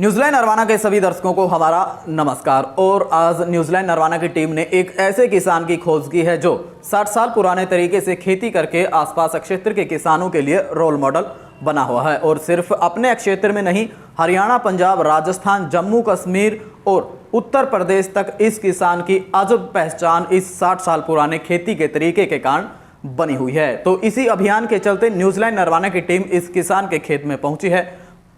New Zealand Narwana के सभी दर्शकों को हमारा नमस्कार। और आज न्यूजीलैंड नरवाना की टीम ने एक ऐसे किसान की खोज की है जो 60 साल पुराने तरीके से खेती करके आसपास क्षेत्र के किसानों के लिए रोल मॉडल बना हुआ है। और सिर्फ अपने क्षेत्र में नहीं, हरियाणा, पंजाब, राजस्थान, जम्मू कश्मीर और उत्तर प्रदेश तक इस किसान की अजब पहचान इस 60 साल पुराने खेती के तरीके के कारण बनी हुई है। तो इसी अभियान के चलते न्यूजीलैंड नरवाना की टीम इस किसान के खेत में पहुंची है।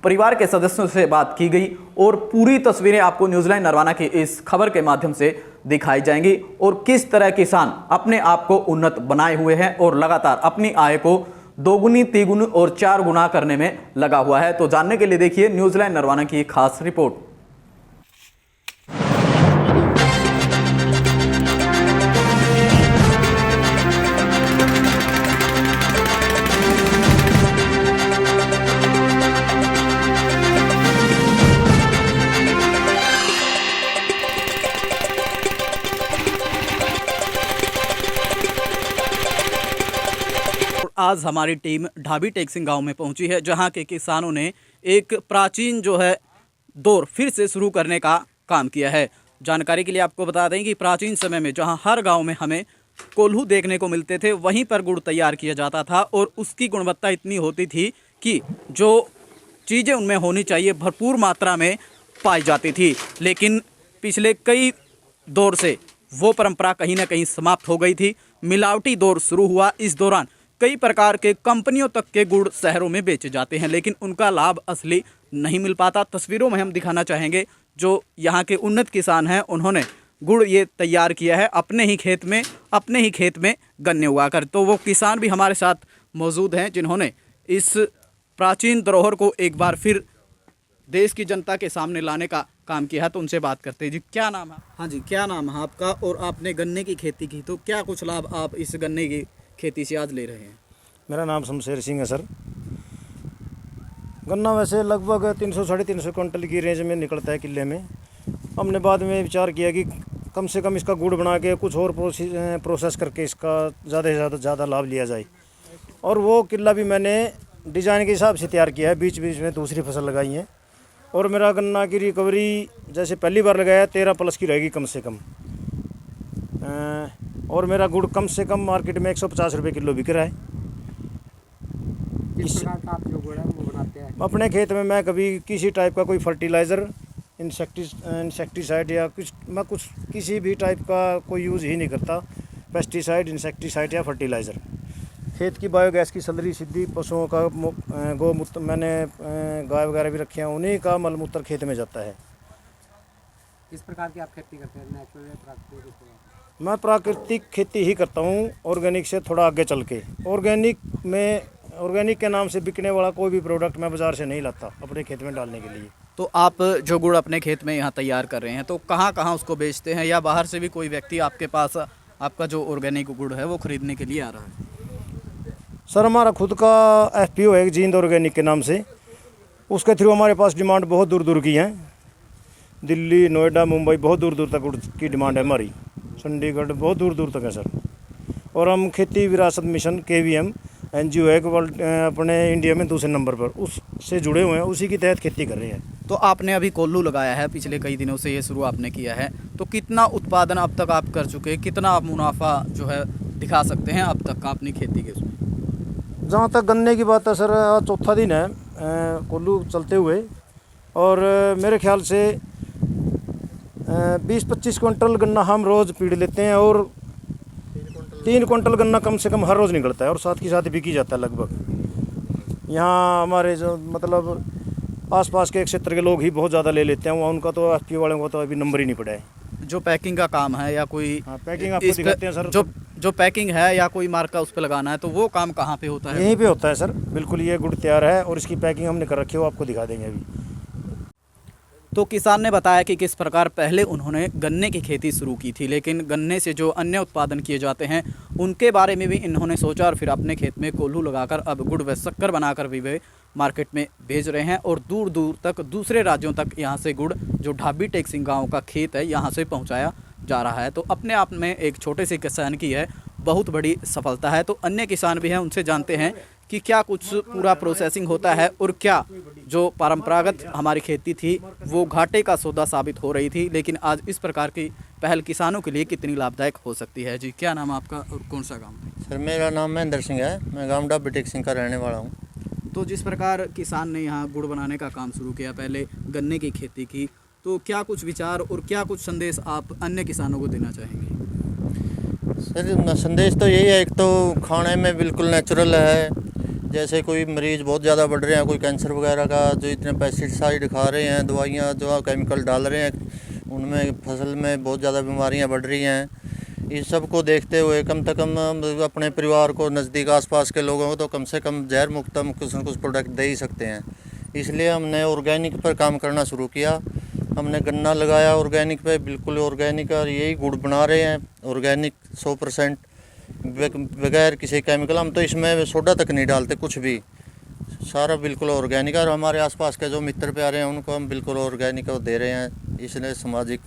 परिवार के सदस्यों से बात की गई और पूरी तस्वीरें आपको न्यूजीलैंड नरवाना की इस खबर के माध्यम से दिखाई जाएंगी और किस तरह किसान अपने आप को उन्नत बनाए हुए हैं और लगातार अपनी आय को दोगुनी, तिगुनी और 4 गुना करने में लगा हुआ है। तो जानने के लिए देखिए न्यूजीलैंड नरवाना की खास रिपोर्ट। आज हमारी टीम ढाबी टेकसिंग गांव में पहुंची है, जहां के किसानों ने एक प्राचीन दौर फिर से शुरू करने का काम किया है। जानकारी के लिए आपको बता दें कि प्राचीन समय में जहां हर गांव में हमें कोल्हू देखने को मिलते थे, वहीं पर गुड़ तैयार किया जाता था और उसकी गुणवत्ता इतनी होती थी कि जो चीज़ें उनमें होनी चाहिए भरपूर मात्रा में पाई जाती थी। लेकिन पिछले कई दौर से वो परंपरा कहीं ना कहीं समाप्त हो गई थी। मिलावटी दौर शुरू हुआ। इस दौरान कई प्रकार के कंपनियों तक के गुड़ शहरों में बेचे जाते हैं, लेकिन उनका लाभ असली नहीं मिल पाता। तस्वीरों में हम दिखाना चाहेंगे जो यहाँ के उन्नत किसान हैं, उन्होंने गुड़ ये तैयार किया है अपने ही खेत में गन्ने उगाकर। तो वो किसान भी हमारे साथ मौजूद हैं जिन्होंने इस प्राचीन धरोहर को एक बार फिर देश की जनता के सामने लाने का काम किया है। तो उनसे बात करते हैं। जी, क्या नाम है? हाँ जी, क्या नाम है आपका? और आपने गन्ने की खेती की, तो क्या कुछ लाभ आप इस गन्ने की खेती से आज ले रहे हैं? मेरा नाम शमशेर सिंह है सर। गन्ना वैसे लगभग 300-350 क्विंटल की रेंज में निकलता है किले में। हमने बाद में विचार किया कि कम से कम इसका गुड़ बना के कुछ और प्रोसेस करके इसका ज़्यादा से ज़्यादा लाभ लिया जाए। और वो किला भी मैंने डिज़ाइन के हिसाब से तैयार किया है। बीच बीच में दूसरी फसल लगाई है। और मेरा गन्ना की रिकवरी जैसे पहली बार लगाया 13+ की रहेगी कम से कम। और मेरा गुड़ कम से कम मार्केट में 150 रुपये किलो बिक रहा है। किस प्रकार का आप जो गुड़ है वो बनाते हैं? अपने खेत में मैं कभी किसी टाइप का कोई फर्टिलाइज़र, इंसेक्टिसाइड या कुछ किसी भी टाइप का कोई यूज़ ही नहीं करता। पेस्टिसाइड, इंसेक्टिसाइड या फर्टिलाइज़र। खेत की बायोगैस की सलरी सीधी पशुओं का गौमूत्र, मैंने गाय वगैरह भी रखे हैं, उन्हीं का मलमूत्र खेत में जाता है। किस प्रकार की आप खेती करते हैं? नेचुरल या प्राकृतिक? मैं प्राकृतिक खेती ही करता हूँ, ऑर्गेनिक से थोड़ा आगे चल के। ऑर्गेनिक के नाम से बिकने वाला कोई भी प्रोडक्ट मैं बाज़ार से नहीं लाता अपने खेत में डालने के लिए। तो आप जो गुड़ अपने खेत में यहाँ तैयार कर रहे हैं, तो कहाँ कहाँ उसको बेचते हैं, या बाहर से भी कोई व्यक्ति आपके पास आपका जो ऑर्गेनिक गुड़ है वो खरीदने के लिए आ रहा है? सर, हमारा खुद का FPO है जींद ऑर्गेनिक के नाम से। उसके थ्रू हमारे पास डिमांड बहुत दूर दूर की है। दिल्ली, नोएडा, मुंबई, बहुत दूर दूर तक गुड़ की डिमांड है हमारी। चंडीगढ़, बहुत दूर दूर तक है सर। और हम खेती विरासत मिशन KVM NGO है वर्ल्ड अपने इंडिया में दूसरे नंबर पर, उससे जुड़े हुए हैं, उसी की तहत खेती कर रहे हैं। तो आपने अभी कोल्हू लगाया है, पिछले कई दिनों से ये शुरू आपने किया है, तो कितना उत्पादन अब तक आप कर चुके हैं? कितना आप मुनाफा जो है दिखा सकते हैं अब तक का अपनी खेती के उसमें? जहाँ तक गन्ने की बात है सर, आज चौथा दिन है कोल्हू चलते हुए। और मेरे ख्याल से 20-25 क्विंटल गन्ना हम रोज़ पीड़ लेते हैं। और 3 क्विंटल गन्ना कम से कम हर रोज़ निकलता है और साथ के साथ बिकी जाता है लगभग। यहाँ हमारे जो मतलब आसपास के क्षेत्र के लोग ही बहुत ज़्यादा ले लेते हैं। वहाँ उनका तो FPO वालों को तो अभी नंबर ही नहीं पड़ा है। जो पैकिंग का काम है या कोई पैकिंग आपको दिखाते हैं सर। जो पैकिंग है या कोई मार्का उस पर लगाना है, तो वो काम कहाँ पे होता है? यहीं पे होता है सर। बिल्कुल, ये गुड़ तैयार है और इसकी पैकिंग हमने कर रखी है, वो आपको दिखा देंगे अभी। तो किसान ने बताया कि किस प्रकार पहले उन्होंने गन्ने की खेती शुरू की थी, लेकिन गन्ने से जो अन्य उत्पादन किए जाते हैं उनके बारे में भी इन्होंने सोचा और फिर अपने खेत में कोल्हू लगाकर अब गुड़ व शक्कर बनाकर भी वे मार्केट में भेज रहे हैं। और दूर दूर तक दूसरे राज्यों तक यहाँ से गुड़ जो ढाबी टेकसिंग गाँव का खेत है यहाँ से पहुँचाया जा रहा है। तो अपने आप में एक छोटे से किसान की है बहुत बड़ी सफलता है। तो अन्य किसान भी हैं, उनसे जानते हैं कि क्या कुछ पूरा प्रोसेसिंग होता है और क्या जो परंपरागत हमारी खेती थी वो घाटे का सौदा साबित हो रही थी, लेकिन आज इस प्रकार की पहल किसानों के लिए कितनी लाभदायक हो सकती है। जी, क्या नाम है आपका और कौन सा गाँव? सर मेरा नाम महेंद्र सिंह है, मैं गांव डाबी टेक्सिंग का रहने वाला हूँ। तो जिस प्रकार किसान ने यहाँ गुड़ बनाने का काम शुरू किया, पहले गन्ने की खेती की, तो क्या कुछ विचार और क्या कुछ संदेश आप अन्य किसानों को देना चाहेंगे? सर संदेश तो यही है, एक तो खाने में बिल्कुल नेचुरल है। जैसे कोई मरीज़ बहुत ज़्यादा बढ़ रहे हैं, कोई कैंसर वगैरह का, जो इतने पेस्टिसाइड खा रहे हैं, दवाइयाँ जो केमिकल डाल रहे हैं, उनमें फसल में बहुत ज़्यादा बीमारियाँ बढ़ रही हैं। इस सब को देखते हुए कम से कम अपने परिवार को, नज़दीक आसपास के लोगों को तो कम से कम जहर मुक्त हम कुछ न कुछ प्रोडक्ट दे ही सकते हैं। इसलिए हमने ऑर्गेनिक पर काम करना शुरू किया। हमने गन्ना लगाया ऑर्गेनिक पे, बिल्कुल ऑर्गेनिक, और यही गुड़ बना रहे हैं ऑर्गेनिक 100% बगैर किसी केमिकल। हम तो इसमें सोडा तक नहीं डालते कुछ भी, सारा बिल्कुल ऑर्गेनिक। और हमारे आसपास के जो मित्र प्यारे हैं उनको हम बिल्कुल ऑर्गेनिक दे रहे हैं। इसलिए सामाजिक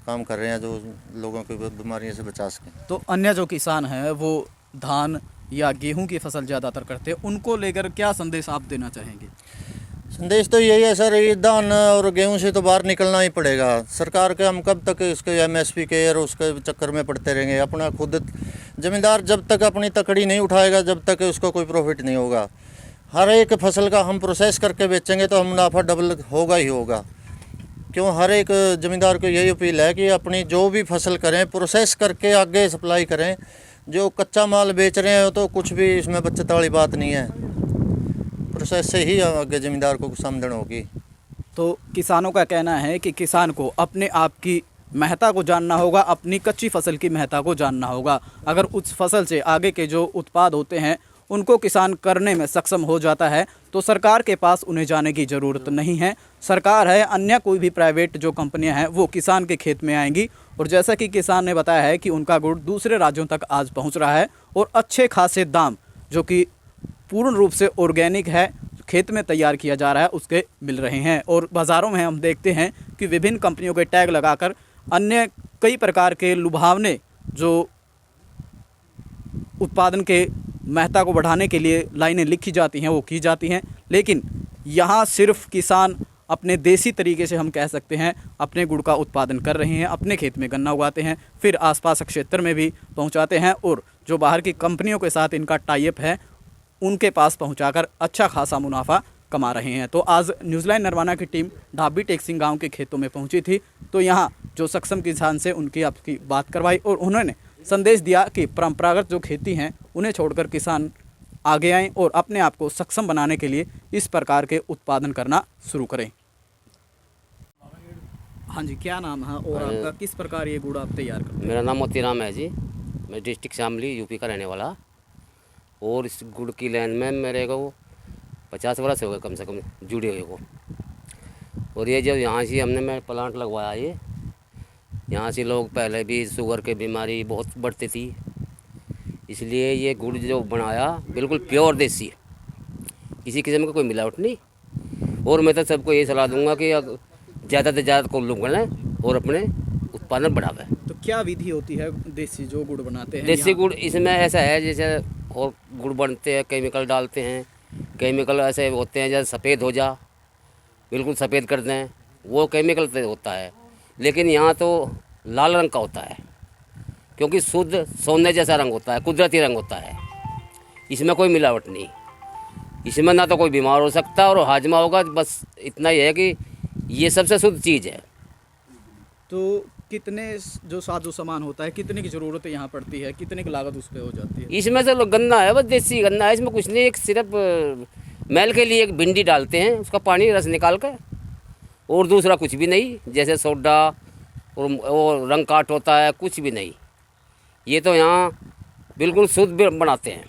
काम कर रहे हैं जो लोगों को बीमारियों से बचा सकें। तो अन्य जो किसान हैं वो धान या गेहूं की फसल ज़्यादातर करते हैं, उनको लेकर क्या संदेश आप देना चाहेंगे? संदेश तो यही है सर, ये धान और गेहूं से तो बाहर निकलना ही पड़ेगा। सरकार के हम कब तक इसके MSP के और उसके चक्कर में पड़ते रहेंगे? अपना खुद ज़मींदार जब तक अपनी तकड़ी नहीं उठाएगा, जब तक उसको कोई प्रॉफिट नहीं होगा। हर एक फसल का हम प्रोसेस करके बेचेंगे तो हम मुनाफा डबल होगा ही होगा। क्यों, हर एक ज़मींदार को यही अपील है कि अपनी जो भी फसल करें प्रोसेस करके आगे सप्लाई करें। जो कच्चा माल बेच रहे हैं तो कुछ भी इसमें बचत वाली बात नहीं है। प्रोसेस से ही आगे ज़मींदार को कुछ आमदन होगी। तो किसानों का कहना है कि किसान को अपने आप की महत्ता को जानना होगा, अपनी कच्ची फसल की महत्ता को जानना होगा। अगर उस फसल से आगे के जो उत्पाद होते हैं उनको किसान करने में सक्षम हो जाता है तो सरकार के पास उन्हें जाने की ज़रूरत नहीं है। सरकार है, अन्य कोई भी प्राइवेट जो कंपनियां हैं वो किसान के खेत में आएंगी। और जैसा कि किसान ने बताया है कि उनका गुड़ दूसरे राज्यों तक आज पहुंच रहा है और अच्छे खासे दाम, जो कि पूर्ण रूप से ऑर्गेनिक है, खेत में तैयार किया जा रहा है, उसके मिल रहे हैं। और बाज़ारों में हम देखते हैं कि विभिन्न कंपनियों के टैग लगाकर अन्य कई प्रकार के लुभावने जो उत्पादन के महत्ता को बढ़ाने के लिए लाइनें लिखी जाती हैं वो की जाती हैं। लेकिन यहाँ सिर्फ किसान अपने देसी तरीके से, हम कह सकते हैं, अपने गुड़ का उत्पादन कर रहे हैं, अपने खेत में गन्ना उगाते हैं, फिर आसपास क्षेत्र में भी पहुँचाते हैं और जो बाहर की कंपनियों के साथ इनका टाई अप है उनके पास पहुंचाकर अच्छा खासा मुनाफा कमा रहे हैं। तो आज न्यूज़ीलैंड नरवाना की टीम ढाबी टेक्सिंग गांव के खेतों में पहुंची थी, तो यहां जो सक्षम किसान से उनकी आपकी बात करवाई और उन्होंने संदेश दिया कि परंपरागत जो खेती हैं उन्हें छोड़कर किसान आगे आएँ और अपने आप को सक्षम बनाने के लिए इस प्रकार के उत्पादन करना शुरू करें। हाँ जी, क्या नाम है और आपका किस प्रकार ये गुड़ आप तैयार करते हैं? मेरा नाम मोतीराम है जी, मैं डिस्ट्रिक्ट शामली यूपी का रहने वाला। और इस गुड़ की लाइन में मेरे को 50 वर्ष हो गए कम से कम जुड़े हुए को। और ये जब यहाँ से हमने मैं प्लांट लगवाया, ये यहाँ से लोग पहले भी शुगर की बीमारी बहुत बढ़ती थी, इसलिए ये गुड़ जो बनाया बिल्कुल प्योर देसी है, किसी किस्म का कोई मिलावट नहीं। और मैं तो सबको ये सलाह दूंगा कि ज़्यादा से ज़्यादा को लोग बनाएं और अपने उत्पादन बढ़ावें। तो क्या विधि होती है देसी जो गुड़ बनाते हैं? देसी गुड़ इसमें ऐसा है जैसे और गुड़ बनते हैं, केमिकल डालते हैं, केमिकल ऐसे होते हैं जैसे सफ़ेद हो जा, बिल्कुल सफ़ेद कर दें, वो केमिकल से होता है। लेकिन यहाँ तो लाल रंग का होता है, क्योंकि शुद्ध सोने जैसा रंग होता है, कुदरती रंग होता है, इसमें कोई मिलावट नहीं। इसमें ना तो कोई बीमार हो सकता और हाजमा होगा, बस इतना ही है कि ये सबसे शुद्ध चीज़ है। तो कितने जो साजो सामान होता है, कितने की ज़रूरत यहाँ पड़ती है, कितने की लागत उस पर हो जाती है? इसमें से गन्ना है, बस देसी गन्ना है, इसमें कुछ नहीं, एक सिर्फ मैल के लिए एक भिंडी डालते हैं, उसका पानी रस निकाल कर, और दूसरा कुछ भी नहीं, जैसे सोडा और रंग काट होता है, कुछ भी नहीं। ये तो यहाँ बिल्कुल शुद्ध बनाते हैं।